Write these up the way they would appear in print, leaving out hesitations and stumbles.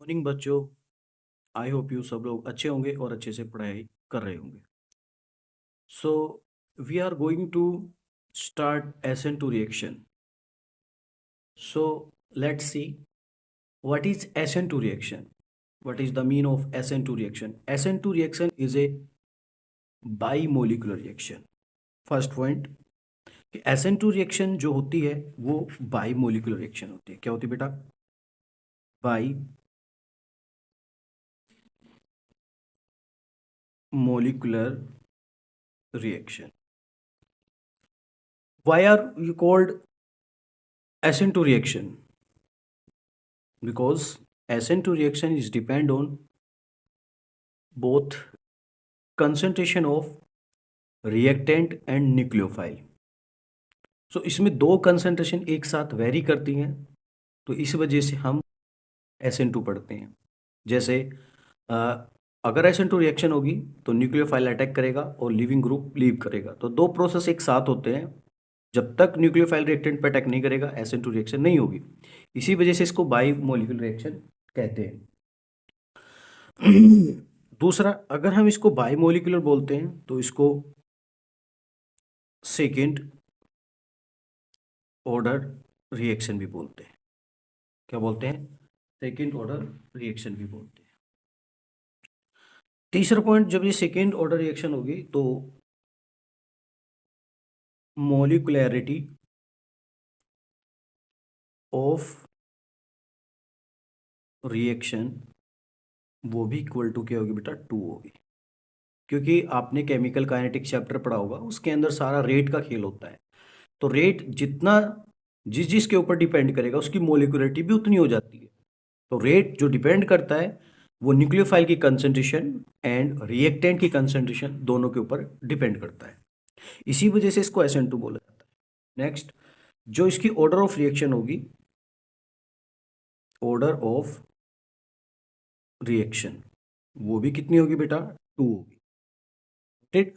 Morning बच्चों। I hope you सब लोग अच्छे होंगे और अच्छे से पढ़ाई कर रहे होंगे। So we are going to start SN2 reaction. So let's see what is SN2 reaction. What is the mean of SN2 reaction? SN2 reaction is a bimolecular reaction. First point कि SN2 रिएक्शन जो होती है वो bimolecular reaction होती है. क्या होती है बेटा? By molecular reaction. Why are you called SN2 reaction? Because SN2 reaction is depend on both concentration of reactant and nucleophile. So इसमें दो concentration एक साथ वेरी करती हैं, तो इस वजह से हम SN2 पढ़ते हैं. जैसे अगर SN2 रिएक्शन होगी तो न्यूक्लियोफाइल अटैक करेगा और लिविंग ग्रुप लीव करेगा. तो दो प्रोसेस एक साथ होते हैं. जब तक न्यूक्लियोफाइल रिएक्टेंट पर अटैक नहीं करेगा SN2 रिएक्शन नहीं होगी. इसी वजह से इसको बाई मोलिकुलर रिएक्शन कहते हैं. दूसरा, अगर हम इसको बाई मोलिकुलर बोलते हैं तो इसको सेकेंड ऑर्डर रिएक्शन भी बोलते हैं. क्या बोलते हैं? सेकेंड ऑर्डर रिएक्शन भी बोलते हैं. तीसरा पॉइंट, जब ये सेकेंड ऑर्डर रिएक्शन होगी तो मोलिकुलैरिटी ऑफ रिएक्शन वो भी इक्वल टू क्या होगी बेटा? 2 होगी. क्योंकि आपने केमिकल काइनेटिक चैप्टर पढ़ा होगा, उसके अंदर सारा रेट का खेल होता है. तो रेट जितना जिस जिसके ऊपर डिपेंड करेगा उसकी मोलिकुलरिटी भी उतनी हो जाती है. तो रेट जो डिपेंड करता है वो न्यूक्लियोफाइल की कंसंट्रेशन एंड रिएक्टेंट की कंसंट्रेशन दोनों के ऊपर डिपेंड करता है. इसी वजह से इसको SN2 बोला जाता है. नेक्स्ट, जो इसकी ऑर्डर ऑफ रिएक्शन होगी, ऑर्डर ऑफ रिएक्शन वो भी कितनी होगी बेटा? 2 होगी. ठीक.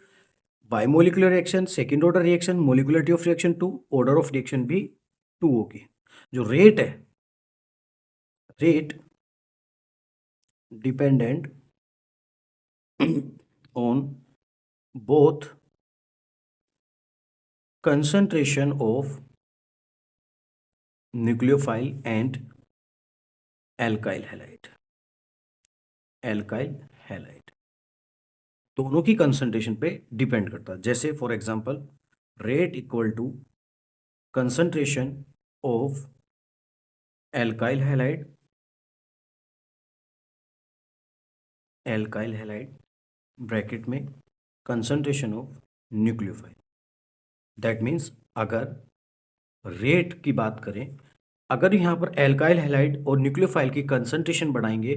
Bimolecular reaction, second order reaction, molecularity of reaction 2, order of reaction भी 2 होगी. जो रेट है, rate dependent on both concentration of nucleophile and alkyl halide. alkyl halide दोनों की कंसंट्रेशन पे डिपेंड करता है. जैसे for example, rate equal to concentration of alkyl halide, alkyl halide bracket में concentration of nucleophile. That means अगर rate की बात करें, अगर यहाँ पर एल्काइल हैलाइड और न्यूक्लियोफाइल की कंसंट्रेशन बढ़ाएंगे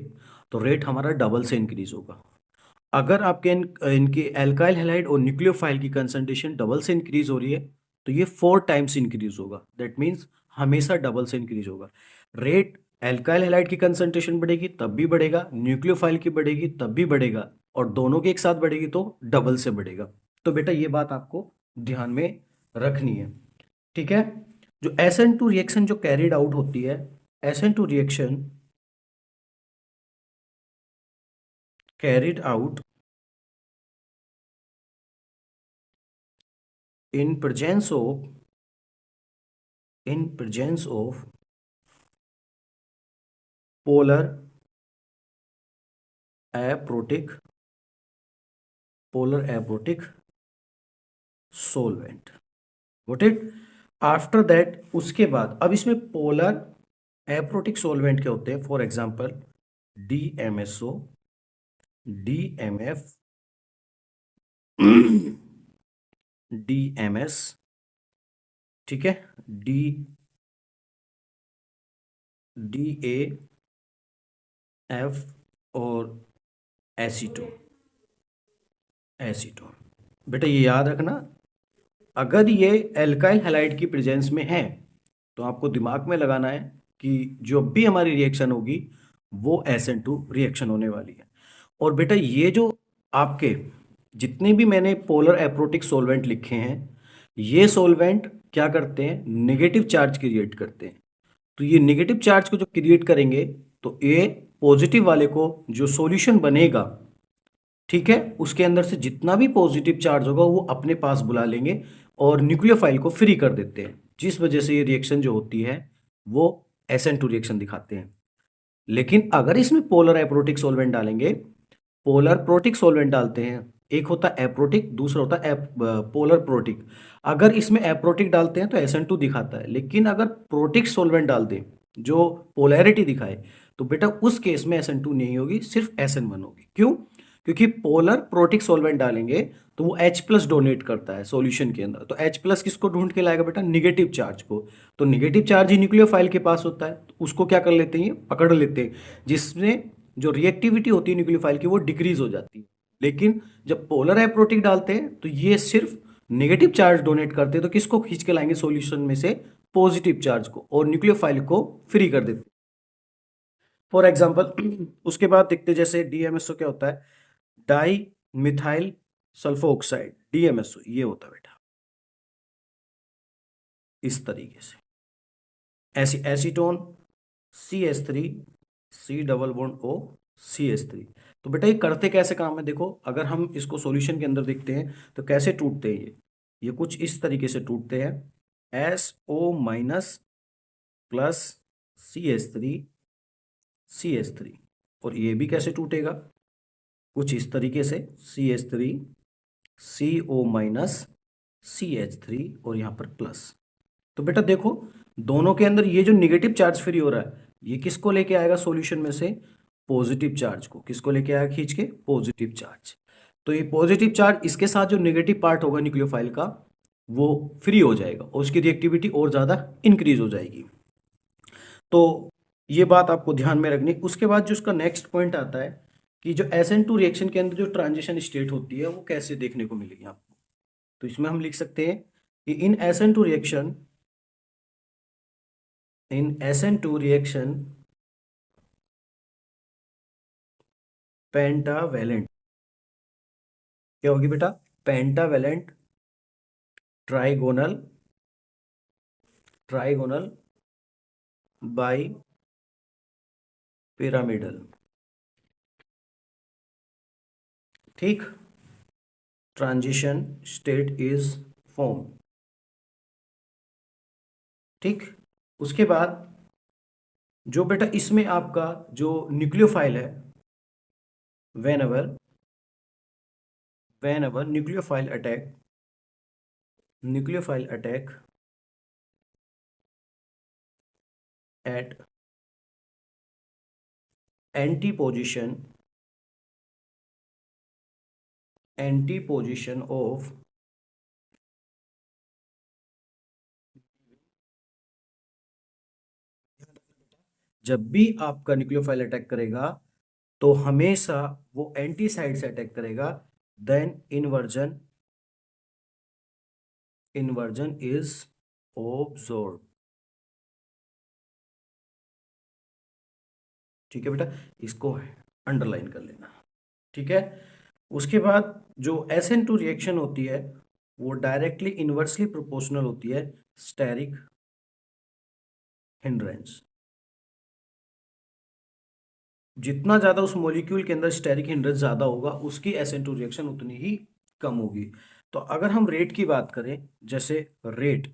तो रेट हमारा डबल से इंक्रीज होगा. अगर आपके इनके एल्काइल हैलाइड और न्यूक्लियोफाइल की कंसंट्रेशन डबल से इंक्रीज हो रही है तो ये 4 टाइम्स इंक्रीज होगा. दैट मीन्स हमेशा डबल से इंक्रीज होगा. रेट एल्काइल हैलाइड की कंसंट्रेशन बढ़ेगी तब भी बढ़ेगा, न्यूक्लियोफाइल की बढ़ेगी तब भी बढ़ेगा, और दोनों के एक साथ बढ़ेगी तो डबल से बढ़ेगा. तो बेटा ये बात आपको ध्यान में रखनी है. ठीक है. जो SN2 रिएक्शन जो कैरिड आउट होती है, SN2 reaction carried out in presence of polar aprotic solvent. Got it? After that, उसके बाद अब इसमें पोलर एप्रोटिक सोलवेंट क्या होते हैं? For example DMSO, DMF, DMS, ठीक है, DAF और एसीटोन. बेटा ये याद रखना, अगर ये एल्काइल हैलाइड की प्रेजेंस में है तो आपको दिमाग में लगाना है कि जो भी हमारी रिएक्शन होगी वो SN2 रिएक्शन होने वाली है. और बेटा ये जो आपके जितने भी मैंने पोलर एप्रोटिक सोलवेंट लिखे हैं, ये सोलवेंट क्या करते हैं? नेगेटिव चार्ज क्रिएट करते हैं. तो ये नेगेटिव चार्ज को जो क्रिएट करेंगे तो ये पॉजिटिव वाले को जो सॉल्यूशन बनेगा, ठीक है, उसके अंदर से जितना भी पॉजिटिव चार्ज होगा वो अपने पास बुला लेंगे और न्यूक्लियोफाइल को फ्री कर देते हैं, जिस वजह से ये रिएक्शन जो होती है वो SN2 रिएक्शन दिखाते हैं। लेकिन अगर इसमें पोलर एप्रोटिक सॉल्वेंट डालेंगे, पोलर प्रोटिक सॉल्वेंट डालते हैं, एक होता है एप्रोटिक, दूसरा होता है पोलर प्रोटिक। अगर इसमें एप्रोटिक डालते हैं तो SN2 दिखाता है, लेकिन अगर प्रोटिक सॉल्वेंट डाल दें जो पोलैरिटी दिखाए तो बेटा उस केस में SN2 नहीं होगी, सिर्फ SN1 होगी। क्यों? क्योंकि पोलर प्रोटिक सॉल्वेंट डालेंगे तो वो H+ डोनेट करता है सॉल्यूशन के अंदर, तो H+ किसको ढूंढ के लाएगा बेटा? निगेटिव चार्ज को। तो निगेटिव चार्ज ही न्यूक्लियोफाइल के पास होता है, तो उसको क्या कर लेते हैं, पकड़ लेते हैं, जिसमें जो रिएक्टिविटी होती है न्यूक्लियोफाइल की वो डिक्रीज हो जाती है। लेकिन जब पोलर एप्रोटिक डालते हैं तो ये सिर्फ नेगेटिव चार्ज डोनेट करते हैं, तो किसको खींच के लाएंगे सॉल्यूशन में से? पॉजिटिव चार्ज को, और न्यूक्लियोफाइल को फ्री कर देते हैं। फॉर एग्जाम्पल उसके बाद देखते हैं जैसे DMSO क्या होता है, di methyl sulpho oxide, DMSO ये होता है बेटा इस तरीके से। Acetone CH3 C double bond O CH3। तो बेटा ये करते कैसे काम है, देखो अगर हम इसको सॉल्यूशन के अंदर देखते हैं तो कैसे टूटते हैं ये कुछ इस तरीके से टूटते हैं, SO माइनस प्लस CH3 और ये भी कैसे टूटेगा, कुछ इस तरीके से CH3 CO माइनस CH3 और यहाँ पर प्लस। तो बेटा देखो दोनों के अंदर ये जो निगेटिव चार्ज फ्री हो रहा है ये किसको लेके आएगा सॉल्यूशन में से? पॉजिटिव चार्ज को। किसको लेके आएगा खींच के? Positive charge. तो ये पॉजिटिव चार्ज इसके साथ जो नेगेटिव पार्ट होगा न्यूक्लियोफाइल का वो फ्री हो जाएगा और उसकी रिएक्टिविटी और ज़्यादा इंक्रीज हो जाएगी। तो ये बात आपको ध्यान में रखनी। उसके बाद जो उसका नेक्स्ट पॉइंट आता है कि जो SN2 रिएक्शन के अंदर जो ट्रांजिशन स्टेट होती है वो कैसे देखने को मिलेगी आपको। तो इसमें हम लिख सकते हैं कि इन SN2 रिएक्शन पेंटावेलेंट क्या होगी बेटा? पेंटावेलेंट ट्राइगोनल बाई पिरामिडल, ठीक, ट्रांजिशन स्टेट इज फॉर्म, ठीक। उसके बाद जो बेटा इसमें आपका जो न्यूक्लियोफाइल है, whenever nucleophile attack at anti position of जब भी आपका न्यूक्लियोफाइल अटैक करेगा तो हमेशा वो एंटी साइड से अटैक करेगा, देन इन्वर्जन इज ऑब्जर्व, ठीक है बेटा, इसको अंडरलाइन कर लेना, ठीक है। उसके बाद जो SN2 रिएक्शन होती है वो डायरेक्टली इनवर्सली प्रोपोर्शनल होती है स्टेरिक हिंड्रेंस। जितना ज्यादा उस मॉलिक्यूल के अंदर स्टेरिक हिंड्रेंस ज्यादा होगा उसकी SN2 रिएक्शन उतनी ही कम होगी। तो अगर हम रेट की बात करें, जैसे रेट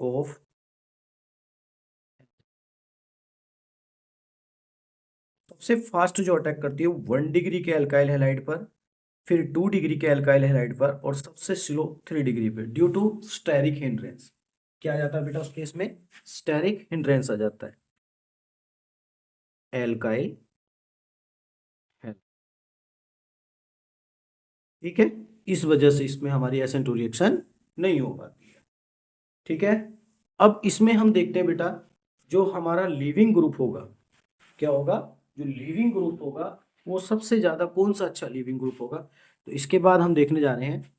ऑफ सबसे फास्ट जो अटैक करती है 1 डिग्री के अल्काइल हैलाइड पर, फिर 2 डिग्री के अल्काइल हैलाइड पर, और सबसे स्लो 3 डिग्री पे, ड्यू टू स्टेरिक हिंड्रेंस। क्या आ जाता है बेटा उस केस में? स्टेरिक हिंड्रेंस आ जाता है एल्काइल, ठीक है। इस वजह से इसमें हमारी SN2 रिएक्शन नहीं हो पाती है, ठीक है। अब इसमें हम देखते हैं बेटा जो हमारा लीविंग ग्रुप होगा, क्या होगा? जो लीविंग ग्रुप होगा वो सबसे ज्यादा कौन सा अच्छा लीविंग ग्रुप होगा, तो इसके बाद हम देखने जा रहे हैं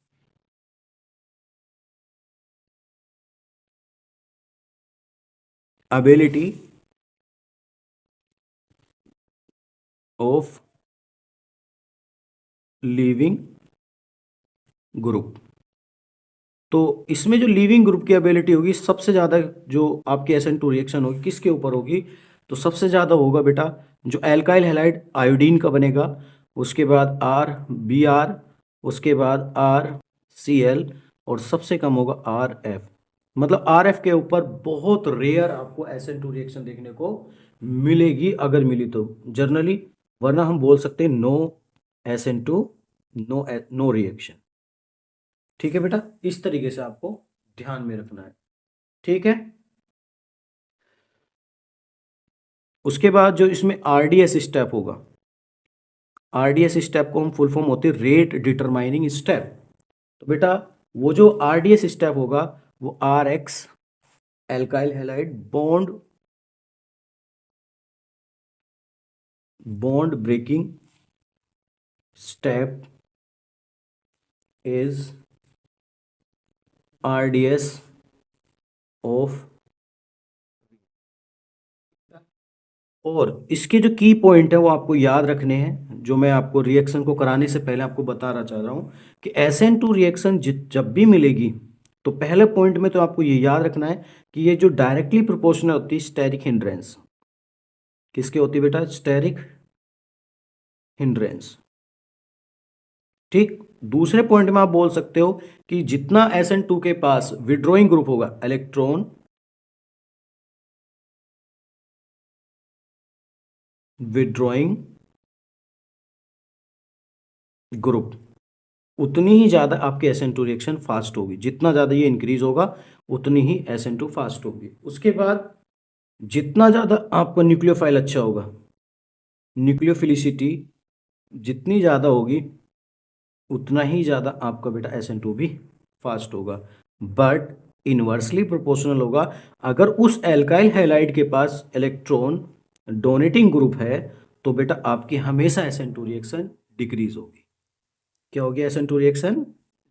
एबिलिटी ऑफ लीविंग ग्रुप। तो इसमें जो लीविंग ग्रुप की एबिलिटी होगी सबसे ज़्यादा, जो आपकी SN2 रिएक्शन होगी किसके ऊपर होगी, तो सबसे ज़्यादा होगा बेटा जो एल्काइल हैलाइड आयोडीन का बनेगा, उसके बाद RBr, उसके बाद RCl, और सबसे कम होगा RF। मतलब RF के ऊपर बहुत रेयर आपको SN2 रिएक्शन देखने को मिलेगी, अगर मिली तो जनरली, वरना हम बोल सकते हैं नो SN2, नो रिएक्शन। ठीक है बेटा, इस तरीके से आपको ध्यान में रखना है। ठीक है, उसके बाद जो इसमें RDS स्टेप होगा, RDS स्टेप को हम फुल फॉर्म होती है रेट डिटरमाइनिंग स्टेप। तो बेटा वो जो RDS स्टेप होगा वो RX alkyl halide bond breaking step is RDS of. और इसके जो की पॉइंट है वो आपको याद रखने हैं, जो मैं आपको रिएक्शन को कराने से पहले आपको बताना चाह रहा हूं कि SN2 रिएक्शन जब भी मिलेगी तो पहले पॉइंट में तो आपको ये याद रखना है कि ये जो डायरेक्टली प्रोपोर्शनल होती है स्टेरिक हिंड्रेंस, किसके होती है बेटा, स्टेरिक हिंड्रेंस। ठीक, दूसरे पॉइंट में आप बोल सकते हो कि जितना SN2 के पास विड्रॉइंग ग्रुप होगा, इलेक्ट्रॉन विड्रॉइंग ग्रुप, उतनी ही ज़्यादा आपकी SN2 रिएक्शन फास्ट होगी। जितना ज़्यादा ये इंक्रीज होगा उतनी ही SN2 फास्ट होगी। उसके बाद जितना ज़्यादा आपका न्यूक्लियोफाइल अच्छा होगा, न्यूक्लियोफिलिसिटी जितनी ज़्यादा होगी उतना ही ज़्यादा आपका बेटा SN2 भी फास्ट होगा। बट इनवर्सली प्रोपोर्शनल होगा। अगर उस एल्काइल हैलाइड के पास इलेक्ट्रॉन डोनेटिंग ग्रुप है तो बेटा आपकी हमेशा SN2 रिएक्शन डिक्रीज होगी। क्या होगी, SN2 रिएक्शन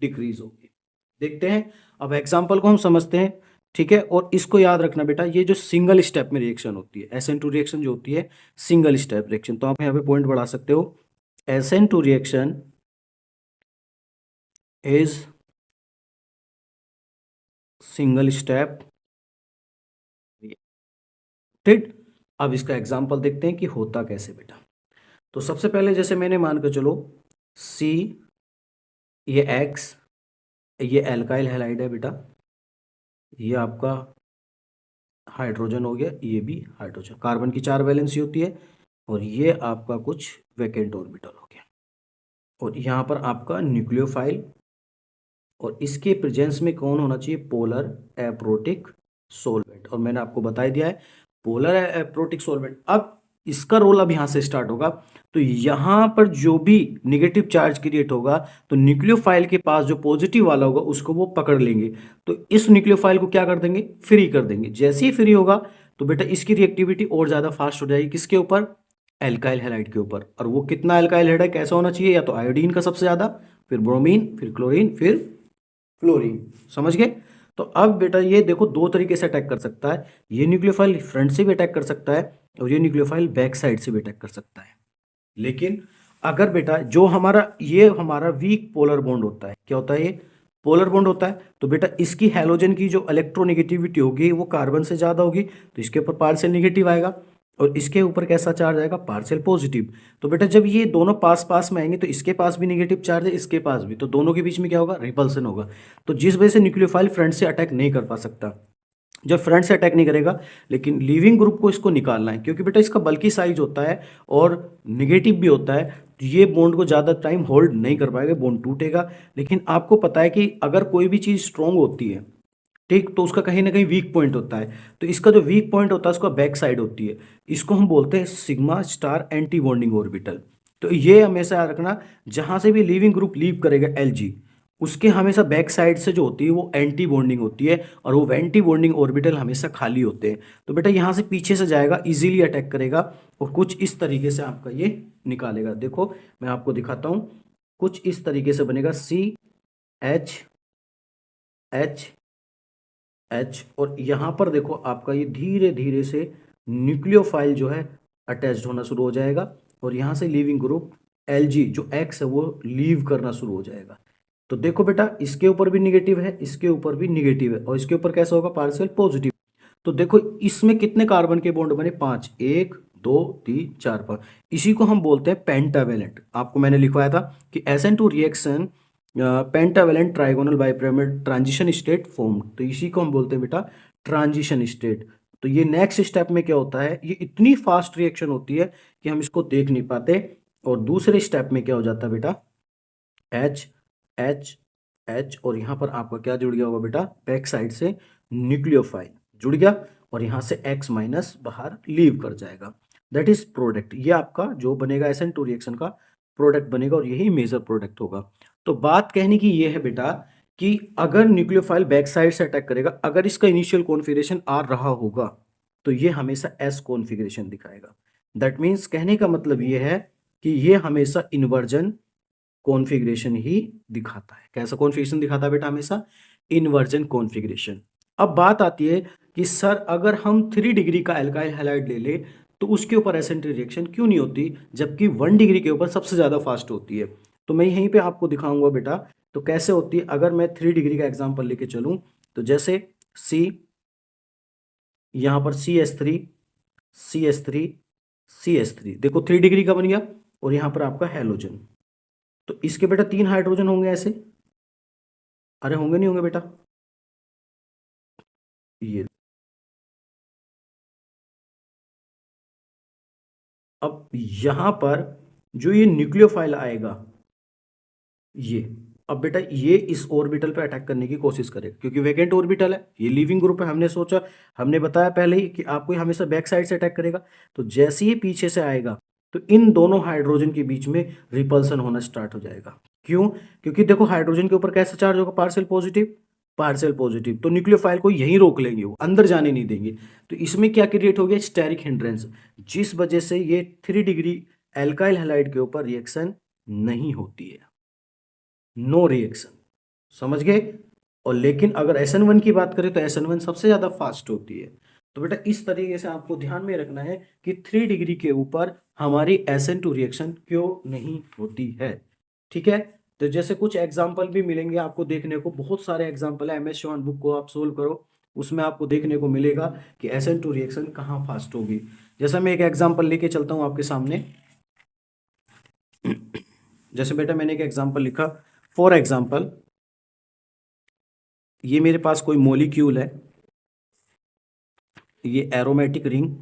डिक्रीज होगी। देखते हैं, अब एग्जांपल को हम समझते हैं। ठीक है, और इसको याद रखना बेटा, ये जो सिंगल स्टेप में रिएक्शन होती है, SN2 रिएक्शन जो होती है सिंगल स्टेप रिएक्शन, तो आप यहाँ पे पॉइंट बढ़ा सकते हो, SN2 reaction is single step. ठीक, अब इसका एग्जांपल देखते हैं कि होता कैसे बेटा। तो सबसे पहले जैसे मैंने मान कर चलो C, ये X, ये एल्काइल हैलाइड है बेटा, ये आपका हाइड्रोजन हो गया, ये भी हाइड्रोजन, कार्बन की 4 वैलेंसी होती है, और ये आपका कुछ वैकेंट ऑर्बिटल हो गया, और यहाँ पर आपका न्यूक्लियोफाइल, और इसके प्रेजेंस में कौन होना चाहिए, पोलर एप्रोटिक सोलवेंट। और मैंने आपको बता दिया है पोलर एप्रोटिक सोलवेंट। अब इसका रोल अब यहाँ से स्टार्ट होगा। तो यहाँ पर जो भी निगेटिव चार्ज क्रिएट होगा तो न्यूक्लियोफाइल के पास जो पॉजिटिव वाला होगा उसको वो पकड़ लेंगे, तो इस न्यूक्लियोफाइल को क्या कर देंगे, फ्री कर देंगे। जैसे ही फ्री होगा तो बेटा इसकी रिएक्टिविटी और ज़्यादा फास्ट हो जाएगी, किसके ऊपर, एल्काइल हैलाइड के ऊपर। और वो कितना एल्काइल हैलाइड कैसा होना चाहिए, या तो आयोडीन का सबसे ज़्यादा, फिर ब्रोमीन, फिर क्लोरीन, फिर फ्लोरीन। समझ गए। तो अब बेटा ये देखो दो तरीके से अटैक कर सकता है, ये न्यूक्लियोफाइल फ्रंट से भी अटैक कर सकता है और ये न्यूक्लियोफाइल बैक साइड से भी अटैक कर सकता है। लेकिन अगर बेटा जो हमारा वीक पोलर बॉन्ड होता है, क्या होता है, ये पोलर बॉन्ड होता है, तो बेटा इसकी हैलोजन की जो इलेक्ट्रोनेगेटिविटी होगी वो कार्बन से ज़्यादा होगी, तो इसके ऊपर पार्शियल नेगेटिव आएगा, और इसके ऊपर कैसा चार्ज आएगा, पार्शियल पॉजिटिव। तो बेटा जब ये दोनों पास पास में आएंगे तो इसके पास भी नेगेटिव चार्ज है, इसके पास भी, तो दोनों के बीच में क्या होगा, रिपल्सन होगा। तो जिस वजह से न्यूक्लियोफाइल फ्रंट से अटैक नहीं कर पा सकता। जब फ्रंट से अटैक नहीं करेगा, लेकिन लीविंग ग्रुप को इसको निकालना है, क्योंकि बेटा इसका बल्कि साइज होता है और निगेटिव भी होता है, तो ये बॉन्ड को ज़्यादा टाइम होल्ड नहीं कर पाएगा, बॉन्ड टूटेगा। लेकिन आपको पता है कि अगर कोई भी चीज़ स्ट्रॉन्ग होती है, ठीक, तो उसका कहीं ना कहीं वीक पॉइंट होता है, तो इसका जो वीक पॉइंट होता है उसका बैक साइड होती है, इसको हम बोलते हैं sigma star anti bonding orbital. तो ये हमेशा याद रखना, जहां से भी लीविंग ग्रुप लीव करेगा Lg, उसके हमेशा बैक साइड से जो होती है वो एंटी बॉन्डिंग होती है, और वो एंटी बॉन्डिंग ऑर्बिटल हमेशा खाली होते हैं। तो बेटा यहाँ से पीछे से जाएगा, इजीली अटैक करेगा, और कुछ इस तरीके से आपका ये निकालेगा। देखो मैं आपको दिखाता हूँ, कुछ इस तरीके से बनेगा CH H, और यहाँ पर देखो आपका ये धीरे धीरे से न्यूक्लियोफाइल जो है अटैच्ड होना शुरू हो जाएगा, और यहाँ से लीविंग ग्रुप Lg जो X है वो लीव करना शुरू हो जाएगा। तो देखो बेटा, इसके ऊपर भी निगेटिव है, इसके ऊपर भी निगेटिव है, और इसके ऊपर कैसा होगा, पार्शियल पॉजिटिव। तो देखो इसमें कितने कार्बन के बॉन्ड बने, 5, 1 2 3 4 5। इसी को हम बोलते हैं पेंटावेलेंट। आपको मैंने लिखवाया था कि SN2 reaction pentavalent trigonal bipyramid transition state form, तो इसी को हम बोलते हैं बेटा ट्रांजिशन स्टेट। तो ये नेक्स्ट स्टेप में क्या होता है, ये इतनी फास्ट रिएक्शन होती है कि हम इसको देख नहीं पाते। और दूसरे स्टेप में क्या हो जाता है बेटा, H H H, और यहाँ पर आपका क्या जुड़ गया होगा बेटा, बैक साइड से न्यूक्लियोफाइल जुड़ गया, और यहाँ से X माइनस बाहर लीव कर जाएगा। That is product. ये आपका जो बनेगा SN2 रिएक्शन का प्रोडक्ट बनेगा, और यही मेजर प्रोडक्ट होगा। तो बात कहने की ये है बेटा कि अगर न्यूक्लियोफाइल बैक साइड से अटैक करेगा, अगर इसका इनिशियल कॉन्फ़िगरेशन R रहा होगा, तो ये हमेशा S कॉन्फ़िगरेशन दिखाएगा। दैट मीन्स कहने का मतलब ये है कि ये हमेशा इन्वर्जन कॉन्फ़िगरेशन ही दिखाता है। कैसा कॉन्फ़िगरेशन दिखाता है बेटा, हमेशा इन्वर्जन कॉन्फ़िगरेशन। अब बात आती है कि सर अगर हम 3 डिग्री का एल्काइल हैलाइड ले ले तो उसके ऊपर एसेंट्रिक रिएक्शन क्यों नहीं होती, जबकि 1 डिग्री के ऊपर सबसे ज़्यादा फास्ट होती है। तो मैं यहीं पे आपको दिखाऊंगा बेटा, तो कैसे होती है। अगर मैं 3 डिग्री का एग्जाम्पल लेके चलूँ, तो जैसे C, यहाँ पर CH3 CH3 CH3, देखो 3 डिग्री का बन गया, और यहाँ पर आपका हैलोजन। तो इसके बेटा 3 हाइड्रोजन होंगे ऐसे, अरे होंगे नहीं होंगे बेटा, ये अब यहां पर जो ये न्यूक्लियोफाइल आएगा, ये अब बेटा ये इस ऑर्बिटल पे अटैक करने की कोशिश करेगा, क्योंकि वैकेंट ऑर्बिटल है, ये लिविंग ग्रुप है। हमने सोचा, हमने बताया पहले ही कि आपको हमेशा बैक साइड से अटैक करेगा। तो जैसे ही पीछे से आएगा, तो इन दोनों हाइड्रोजन के बीच में रिपल्सन होना स्टार्ट हो जाएगा। क्यों, क्योंकि देखो हाइड्रोजन के ऊपर कैसा चार्ज होगा, पार्शियल पॉजिटिव, पार्शियल पॉजिटिव। तो न्यूक्लियोफाइल को यहीं रोक लेंगे, वो अंदर जाने नहीं देंगे। तो इसमें क्या क्रिएट हो गया, स्टेरिक हिंड्रेंस, जिस वजह से ये 3 डिग्री एल्काइल हैलाइड के ऊपर रिएक्शन नहीं होती है, नो रिएक्शन। समझ गए। और लेकिन अगर SN1 की बात करें तो SN1 सबसे ज़्यादा फास्ट होती है। तो बेटा इस तरीके से आपको ध्यान में रखना है कि 3 डिग्री के ऊपर हमारी SN2 रिएक्शन क्यों नहीं होती है। ठीक है। तो जैसे कुछ एग्जाम्पल भी मिलेंगे आपको देखने को, बहुत सारे एग्जाम्पल है, MS चौहान बुक को आप सोल्व करो, उसमें आपको देखने को मिलेगा कि SN2 रिएक्शन कहाँ फास्ट होगी। जैसा मैं एक एग्जाम्पल लेके चलता हूँ आपके सामने। जैसे बेटा मैंने एक एग्जाम्पल लिखा, फॉर एग्जाम्पल ये मेरे पास कोई मॉलिक्यूल है, ये एरोमेटिक रिंग,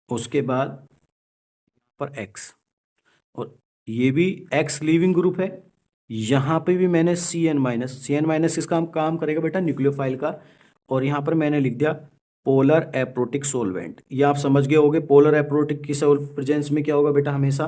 उसके बाद पर X, और ये भी X लीविंग ग्रुप है। यहाँ पे भी मैंने CN- किसका काम करेगा बेटा, न्यूक्लियोफाइल का। और यहाँ पर मैंने लिख दिया पोलर एप्रोटिक सोलवेंट। ये आप समझ गए होगे, पोलर एप्रोटिक की प्रेजेंस में क्या होगा बेटा, हमेशा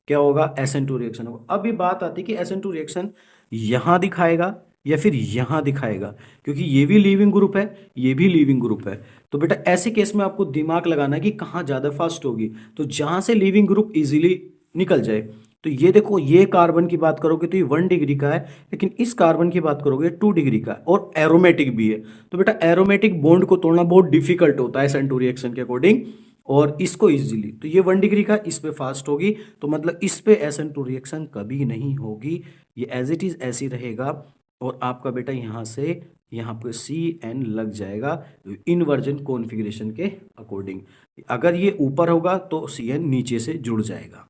क्या होगा, SN2 रिएक्शन होगा। अब ये बात आती है कि SN2 रिएक्शन यहाँ दिखाएगा या फिर यहाँ दिखाएगा, क्योंकि ये भी लीविंग ग्रुप है, ये भी लीविंग ग्रुप है। तो बेटा ऐसे केस में आपको दिमाग लगाना है कि कहाँ ज़्यादा फास्ट होगी, तो जहाँ से लीविंग ग्रुप इजीली निकल जाए। तो ये देखो, ये कार्बन की बात करोगे तो ये 1 डिग्री का है, लेकिन इस कार्बन की बात करोगे 2 डिग्री का है, और एरोमेटिक भी है। तो बेटा एरोमेटिक बॉन्ड को तोड़ना बहुत डिफिकल्ट होता है SN2 रिएक्शन के अकॉर्डिंग, और इसको इजीली, तो ये 1 डिग्री का, इस पे फास्ट होगी, तो मतलब इस पे SN2 रिएक्शन कभी नहीं होगी, ये एज इट इज ऐसी रहेगा। और आपका बेटा यहाँ से यहाँ पे CN लग जाएगा इनवर्जन कॉन्फ़िगरेशन के अकॉर्डिंग। अगर ये ऊपर होगा तो CN नीचे से जुड़ जाएगा।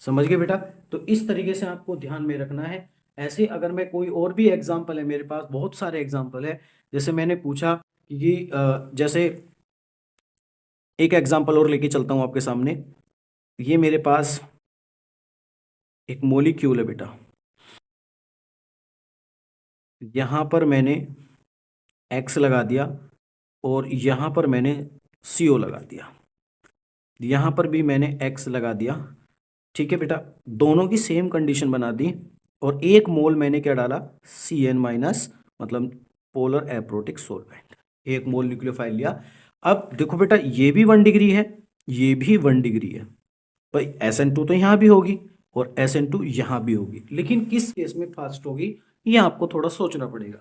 समझ गए बेटा। तो इस तरीके से आपको ध्यान में रखना है। ऐसे अगर मैं कोई और भी एग्जाम्पल है, मेरे पास बहुत सारे एग्जाम्पल है। जैसे मैंने पूछा कि जैसे एक एग्जाम्पल और लेके चलता हूँ आपके सामने। ये मेरे पास एक मॉलिक्यूल है बेटा, यहाँ पर मैंने X लगा दिया, और यहाँ पर मैंने CO लगा दिया, यहाँ पर भी मैंने X लगा दिया। ठीक है बेटा, दोनों की सेम कंडीशन बना दी, और 1 मोल मैंने क्या डाला, CN-, मतलब पोलर एप्रोटिक सोलवेंट, 1 मोल न्यूक्लियोफाइल लिया। अब देखो बेटा, ये भी 1 डिग्री है, ये भी 1 डिग्री है भाई। SN2 तो यहाँ भी होगी और SN2 यहाँ भी होगी, लेकिन किस केस में फास्ट होगी ये आपको थोड़ा सोचना पड़ेगा।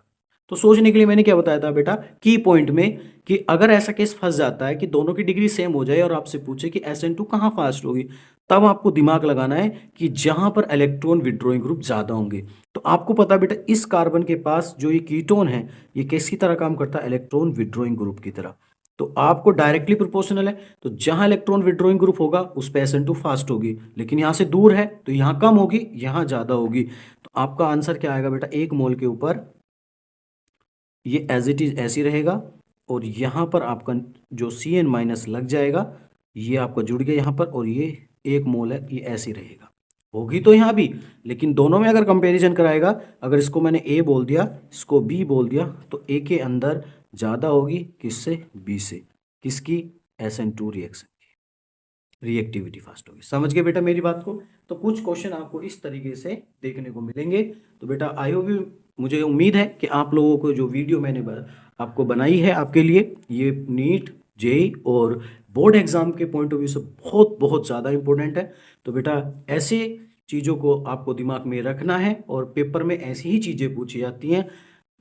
तो सोचने के लिए मैंने क्या बताया था बेटा, की पॉइंट में, कि अगर ऐसा केस फंस जाता है कि दोनों की डिग्री सेम हो जाए और आपसे पूछे कि SN2 कहाँ फास्ट होगी, तब आपको दिमाग लगाना है कि जहां पर इलेक्ट्रॉन विड्रॉइंग ग्रुप ज्यादा होंगे। तो आपको पता है बेटा, इस कार्बन के पास जो ये कीटोन है, ये किसकी तरह काम करता है, इलेक्ट्रॉन विड्रॉइंग ग्रुप की तरह। तो आपको डायरेक्टली प्रोपोर्शनल है, तो जहां इलेक्ट्रॉन विड्रॉइंग ग्रुप होगा उस पे SN2 फास्ट होगी, लेकिन यहां से दूर है तो यहां कम होगी, यहां ज्यादा होगी। तो आपका आंसर क्या आएगा बेटा, 1 मोल के ऊपर ये एज इट इज ऐसी रहेगा, और यहां पर आपका जो CN- लग जाएगा, ये आपका जुड़ गया यहां पर, और ये 1 मोल है, ये ऐसे रहेगा। होगी तो यहां भी, लेकिन दोनों में अगर कंपैरिजन कराएगा, अगर इसको मैंने A बोल दिया, इसको B बोल दिया, तो A के अंदर ज़्यादा होगी किससे, B से। किसकी, SN2 रिएक्शन की रिएक्टिविटी फास्ट होगी। समझ गए बेटा मेरी बात को। तो कुछ क्वेश्चन आपको इस तरीके से देखने को मिलेंगे। तो बेटा आई होप, मुझे उम्मीद है कि आप लोगों को जो वीडियो मैंने आपको बनाई है आपके लिए, ये नीट, जेई और बोर्ड एग्जाम के पॉइंट ऑफ व्यू से बहुत बहुत ज़्यादा इंपॉर्टेंट है। तो बेटा ऐसे चीज़ों को आपको दिमाग में रखना है, और पेपर में ऐसी ही चीज़ें पूछी जाती हैं।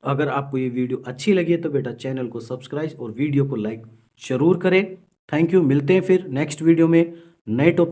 अगर आपको ये वीडियो अच्छी लगी है तो बेटा चैनल को सब्सक्राइब और वीडियो को लाइक जरूर करें। थैंक यू, मिलते हैं फिर नेक्स्ट वीडियो में नए टॉपिक।